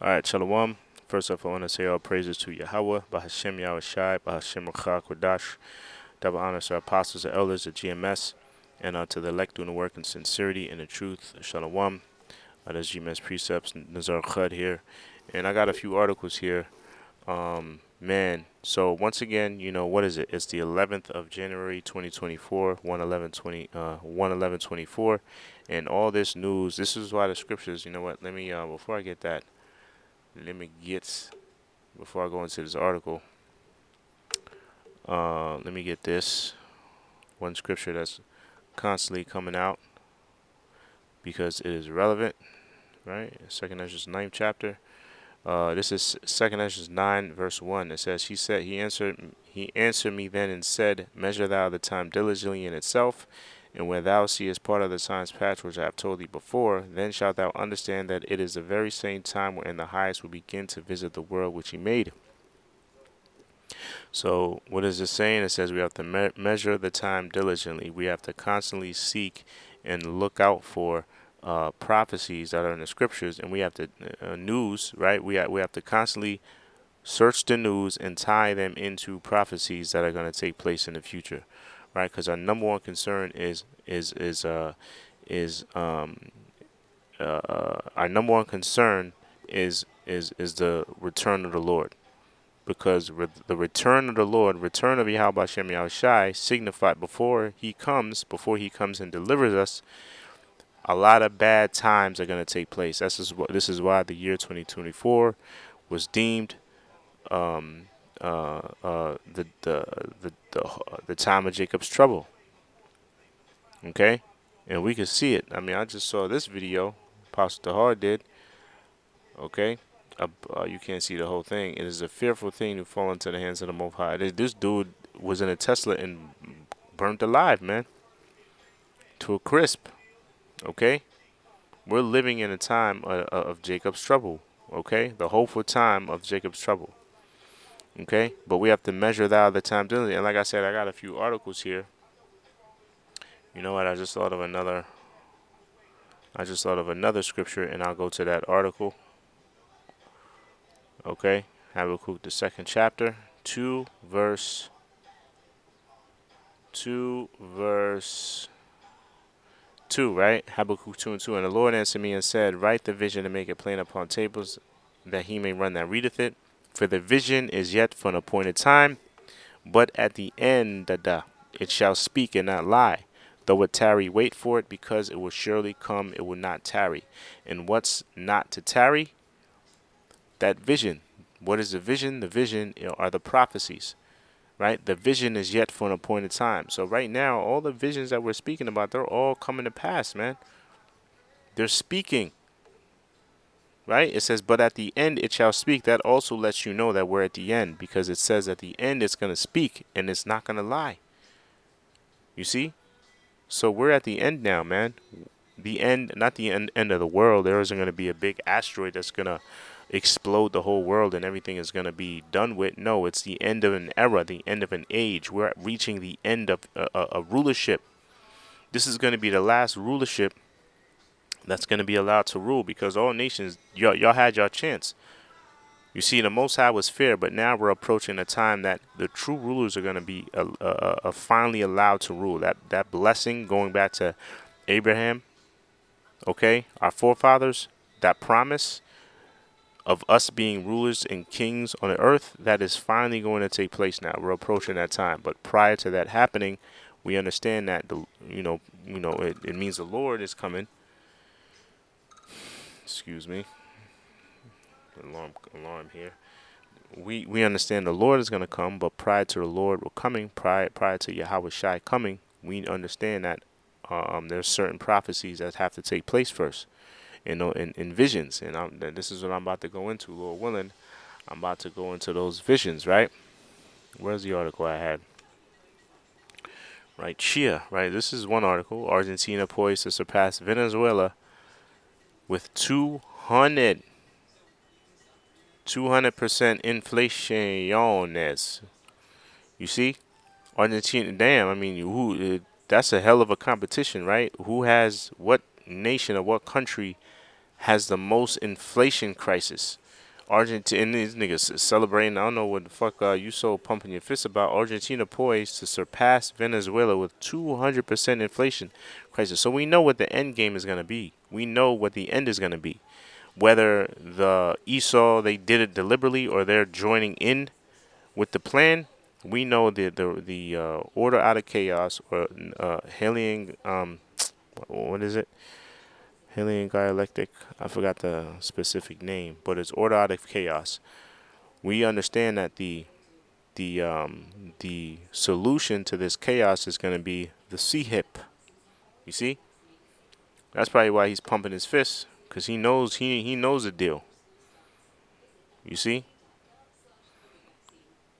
All right, shalawam. First off, I want to say all praises to Yahawah, bahasham Yahawashi, bahasham Kodash. Double honors to our apostles and elders at GMS, and to the elect doing the work in sincerity and in truth. Shalawam. There's GMS precepts, Nazar Khud here, and I got a few articles here. Man, so once again, what is it? It's the 11th of January 2024, 1/11/24, and all this news. This is why the scriptures. You know what? Let me before I get that. Before I go into this article, let me get this one scripture that's constantly coming out because it is relevant, right? Second Ezra's 9th chapter. This is Second Ezra's 9 verse 1. It says, he answered me then and said, measure thou the time diligently in itself, and where thou seest part of the times past which I have told thee before, then shalt thou understand that it is the very same time wherein the highest will begin to visit the world which he made. So what is it saying? It says we have to measure the time diligently. We have to constantly seek and look out for prophecies that are in the scriptures, and we have to news, right? We have to constantly search the news and tie them into prophecies that are going to take place in the future, right? Because our number one concern our number one concern is the return of the Lord. Because the return of the Lord, return of Yahweh Shem Yahawashi, signified before he comes and delivers us, a lot of bad times are going to take place. This is why the year 2024 was deemed the time of Jacob's trouble. Okay, and we can see it. I mean, I just saw this video, Pastor Tahar did. Okay. You can't see the whole thing. It is a fearful thing to fall into the hands of the Most High. This dude was in a Tesla and burnt alive, man, to a crisp. Okay, we're living in a time of Jacob's trouble. Okay, the hopeful time of Jacob's trouble. Okay, but we have to measure thou the time diligently. And like I said, I got a few articles here. You know what? I just thought of another scripture, and I'll go to that article. Okay, Habakkuk the 2nd chapter, 2 verse 2, right? Habakkuk 2 and 2. And the Lord answered me and said, write the vision and make it plain upon tables, that he may run that readeth it. For the vision is yet for an appointed time, but at the end it shall speak and not lie. Though it tarry, wait for it, because it will surely come, it will not tarry. And what's not to tarry? That vision. What is the vision? The vision are the prophecies, right? The vision is yet for an appointed time. So right now, all the visions that we're speaking about, they're all coming to pass, man. They're speaking, right? It says, but at the end it shall speak. That also lets you know that we're at the end, because it says at the end it's going to speak and it's not going to lie. You see? So we're at the end now, man. The end, not the end of the world. There isn't going to be a big asteroid that's going to explode the whole world and everything is going to be done with. No, it's the end of an era, the end of an age. We're reaching the end of a rulership. This is going to be the last rulership that's going to be allowed to rule, because all nations, y'all had your chance. You see, the Most High was fair, but now we're approaching a time that the true rulers are going to be finally allowed to rule. That blessing going back to Abraham, okay, our forefathers, that promise of us being rulers and kings on the earth, that is finally going to take place now. We're approaching that time. But prior to that happening, we understand that it means the Lord is coming. Excuse me. Alarm here. We understand the Lord is going to come, but prior to the Lord coming, prior to Yahawashi coming, we understand that there's certain prophecies that have to take place first. In visions, and this is what I'm about to go into, Lord willing. I'm about to go into those visions, right? Where's the article I had? Right, Chia, right? This is one article. Argentina poised to surpass Venezuela with 200% inflaciones. You see, Argentina. Damn, I mean, that's a hell of a competition, right? Who has what nation or what country has the most inflation crisis? Argentina, and these niggas celebrating. I don't know what the fuck you so pumping your fists about. Argentina poised to surpass Venezuela with 200% inflation crisis. So we know what the end game is gonna be. We know what the end is gonna be. Whether the Esau they did it deliberately or they're joining in with the plan, we know the order out of chaos or Helian what is it? Helian dialectic. I forgot the specific name, but it's order out of chaos. We understand that the solution to this chaos is going to be the Schiff. You see, that's probably why he's pumping his fists because he knows the deal. You see,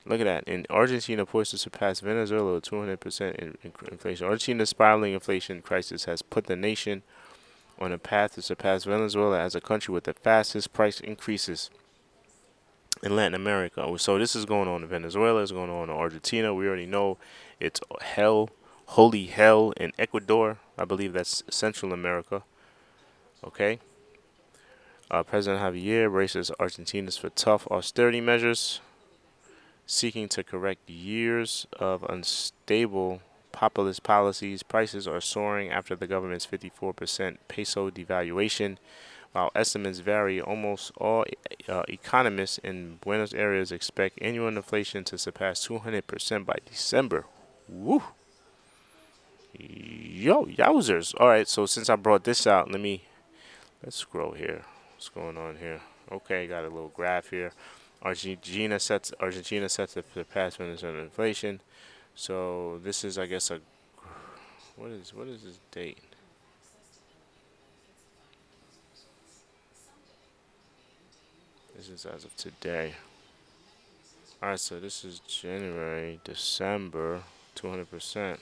look at that. In Argentina, poised to surpass Venezuela with 200% inflation. Argentina's spiraling inflation crisis has put the nation on a path to surpass Venezuela as a country with the fastest price increases in Latin America. So this is going on in Venezuela. It's going on in Argentina. We already know it's hell, holy hell in Ecuador. I believe that's Central America. Okay. President Javier braces Argentinians for tough austerity measures, seeking to correct years of unstable populist policies. Prices are soaring after the government's 54% peso devaluation. While estimates vary, almost all economists in Buenos Aires expect annual inflation to surpass 200% by December. Woo! Yo, yowzers. All right, so since I brought this out, let's scroll here. What's going on here? Okay, got a little graph here. Argentina sets to surpass Venezuela inflation. So this is, I guess, what is this date? This is as of today. All right, so this is January, December, 200%.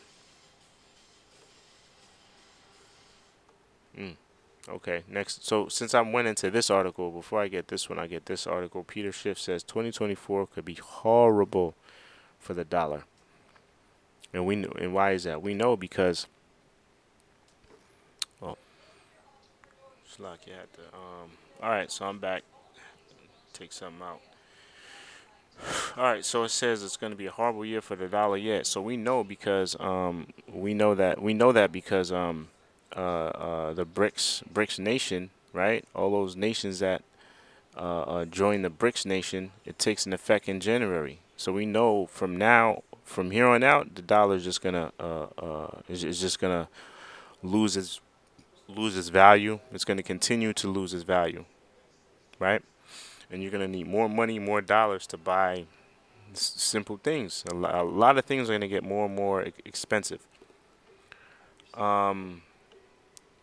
Okay, next. So since I went into this article, before I get this one, I get this article. Peter Schiff says 2024 could be horrible for the dollar, and we know, and why is that? We know because oh, Schlock, you had to. All right, so I'm back. Take something out. All right, so it says it's going to be a horrible year for the dollar. Yeah, so we know because we know that because the BRICS nation, right? All those nations that join the BRICS nation, it takes an effect in January. So we know from here on out, the dollar is just gonna is just gonna lose its value. It's gonna continue to lose its value, right? And you're gonna need more money, more dollars to buy simple things. A lot of things are gonna get more and more expensive. Um,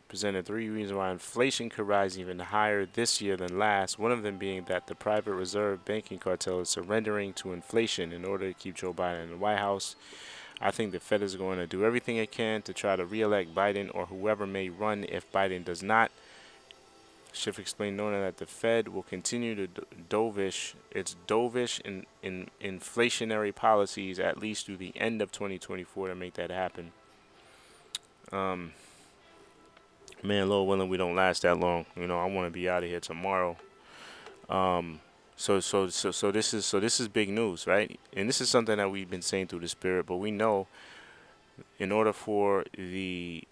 Presented three reasons why inflation could rise even higher this year than last. One of them being that the private reserve banking cartel is surrendering to inflation in order to keep Joe Biden in the White House. I think the Fed is going to do everything it can to try to re-elect Biden or whoever may run if Biden does not. Schiff explained, noting that the Fed will continue to dovish in inflationary policies at least through the end of 2024 to make that happen. Man, Lord willing, we don't last that long. I want to be out of here tomorrow. So this is big news, right? And this is something that we've been saying through the spirit, but we know in order for the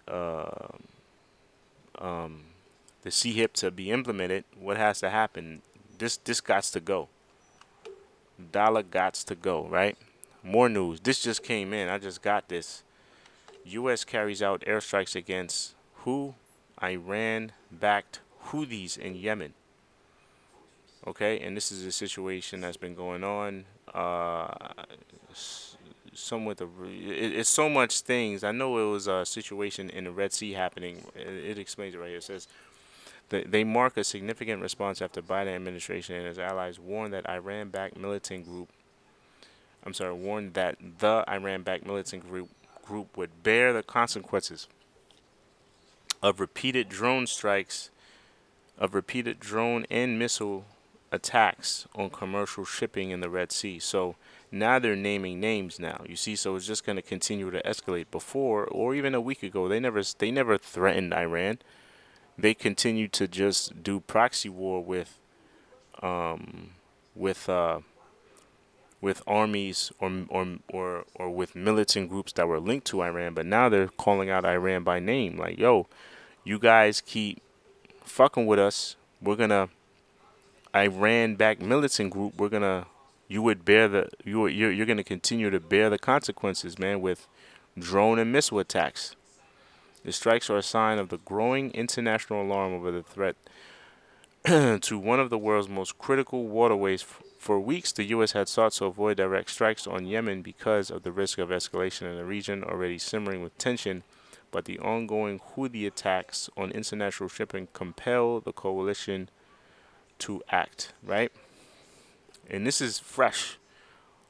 CHIP to be implemented, what has to happen? This gots to go. Dollar gots to go, right? More news. This just came in. I just got this. U.S. carries out airstrikes against who? Iran-backed Houthis in Yemen. Okay, and this is a situation that's been going on. It's so much things. I know it was a situation in the Red Sea happening. It explains it right here. It says they mark a significant response after Biden administration and his allies warned that Iran-backed militant group. Warned that the Iran-backed militant group would bear the consequences of repeated drone strikes, of repeated drone and missile attacks on commercial shipping in the Red Sea. So now they're naming names now. You see, so it's just going to continue to escalate. Before, or even a week ago, they never threatened Iran. They continued to just do proxy war with um, with armies or with militant groups that were linked to Iran, but now they're calling out Iran by name. Like, yo, you guys keep fucking with us. We're gonna Iran-backed militant group. We're gonna you would bear the you're gonna continue to bear the consequences, man, with drone and missile attacks. The strikes are a sign of the growing international alarm over the threat to one of the world's most critical waterways. For weeks, the U.S. had sought to avoid direct strikes on Yemen because of the risk of escalation in the region, already simmering with tension. But the ongoing Houthi attacks on international shipping compel the coalition to act, right? And this is fresh,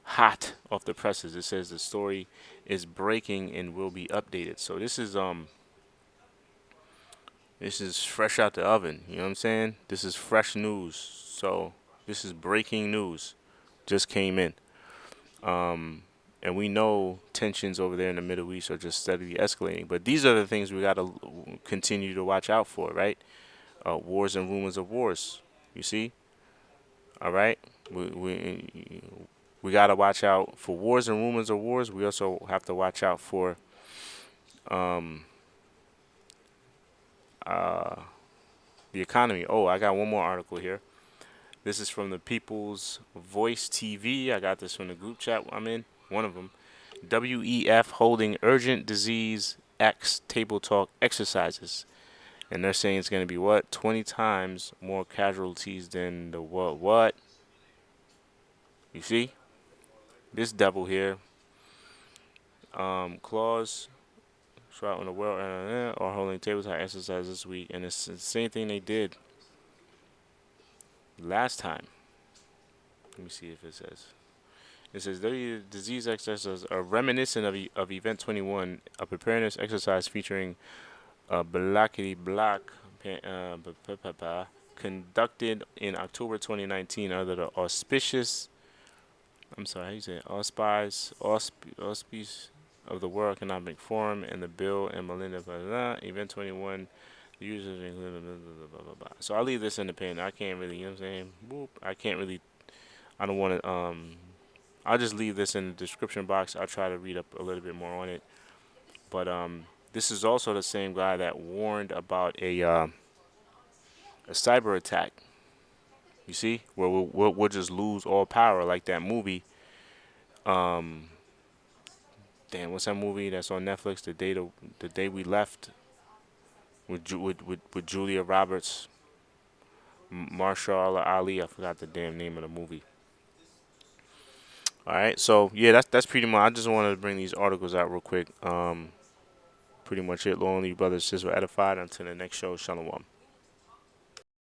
hot off the presses. It says the story is breaking and will be updated. So this is fresh out the oven. You know what I'm saying? This is fresh news. So this is breaking news. Just came in. And we know tensions over there in the Middle East are just steadily escalating. But these are the things we got to continue to watch out for, right? Wars and rumors of wars. You see? All right? We got to watch out for wars and rumors of wars. We also have to watch out for um, the economy. Oh, I got one more article here. This is from the People's Voice TV. I got this from the group chat I'm in, one of them. WEF holding urgent disease X table talk exercises. And they're saying it's going to be what? 20 times more casualties than the what? What? You see? This devil here. Clause. Throughout in the world are holding tabletop exercises this week. And it's the same thing they did last time. Let me see if it says. It says the disease exercises are reminiscent of Event 21, a preparedness exercise featuring a blackety black conducted in October 2019 under the auspicious. I'm sorry, how you say it? Auspice of the World Economic Forum and the Bill and Melinda. Blah, blah, blah. Event 21. The users include blah, blah, blah, blah. So I'll leave this independent. I can't really, you know what I'm saying? Boop. I can't really. I don't want to. I'll just leave this in the description box. I'll try to read up a little bit more on it. But this is also the same guy that warned about a cyber attack. You see, where we'll just lose all power, like that movie. Damn, what's that movie that's on Netflix? The day we left with Julia Roberts, Marshall Ali. I forgot the damn name of the movie. All right, so yeah, that's pretty much. I just wanted to bring these articles out real quick. Pretty much it. Long, you brothers, sisters were edified. Until the next show, shalawam.